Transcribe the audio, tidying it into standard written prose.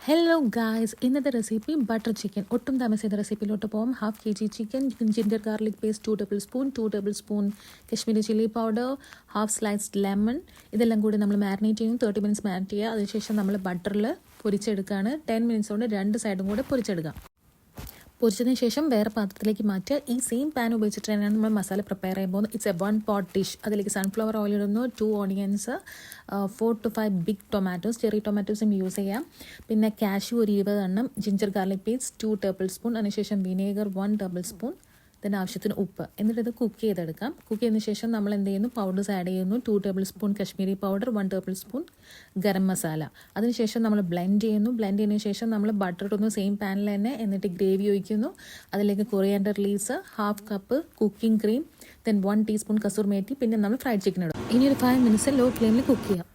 Hello guys, ഇന്നത്തെ recipe butter chicken. ഒട്ടും താമസിച്ച റെസിപ്പിയിലോട്ട് പോകും. 1/2 kg chicken, ginger garlic paste 2 table spoon, 2 table spoon Kashmiri chilli powder, 1/2 sliced lemon. ഇതെല്ലാം കൂടി നമ്മൾ മാരിനേറ്റ് ചെയ്യും. 30 മിനിറ്റ്സ് മാരിനേറ്റ് ചെയ്യുക. അതിനുശേഷം നമ്മൾ ബട്ടറിൽ പൊരിച്ചെടുക്കുകയാണ്. 10 മിനിറ്റ്സ് കൊണ്ട് 2 സൈഡും കൂടെ പൊരിച്ചെടുക്കാം. പൊരിച്ചതിന് ശേഷം വേറെ പാത്രത്തിലേക്ക് മാറ്റുക. ഈ സെയിം പാൻ ഉപയോഗിച്ചിട്ട് തന്നെയാണ് നമ്മൾ മസാല പ്രിപ്പയർ ചെയ്യാൻ പോകുന്നത്. It's a 1 pot dish. അതിലേക്ക് സൺഫ്ലവർ ഓയിൽ ഇടുന്നു, 2 onions, 4 to 5 big tomatoes, cherry ടൊമാറ്റോസും യൂസ് ചെയ്യാം. പിന്നെ കാഷ്യൂ ഒരു 20 എണ്ണം, ginger garlic paste 2 tablespoon, അതിനുശേഷം വിനേഗർ 1 ടേബിൾ സ്പൂൺ, ഇതിന് ആവശ്യത്തിന് ഉപ്പ്. എന്നിട്ട് ഇത് കുക്ക് ചെയ്തെടുക്കാം. കുക്ക് ചെയ്തതിന് ശേഷം നമ്മൾ എന്ത് ചെയ്യുന്നു, പൗഡേഴ്സ് ആഡ് ചെയ്യുന്നു. 2 table spoon Kashmiri powder, 1 table spoon garam masala. അതിനുശേഷം നമ്മൾ ബ്ലെൻഡ് ചെയ്യുന്നു. ബ്ലെൻഡ് ചെയ്യുന്നതിന് ശേഷം നമ്മൾ ബട്ടർ ഇടുന്നു സെയിം പാനിൽ തന്നെ. എന്നിട്ട് ഗ്രേവി ഒഴിക്കുന്നു. അതിലേക്ക് coriander leaves, 1/2 cup cooking cream, then 1 teaspoon Kasur methi, പിന്നെ നമ്മൾ ഫ്രൈഡ് ചിക്കൻ ഇടും. ഇനി ഒരു 5 മിനിറ്റ്സ് ലോ ഫ്ലെയിമിൽ കുക്ക് ചെയ്യാം.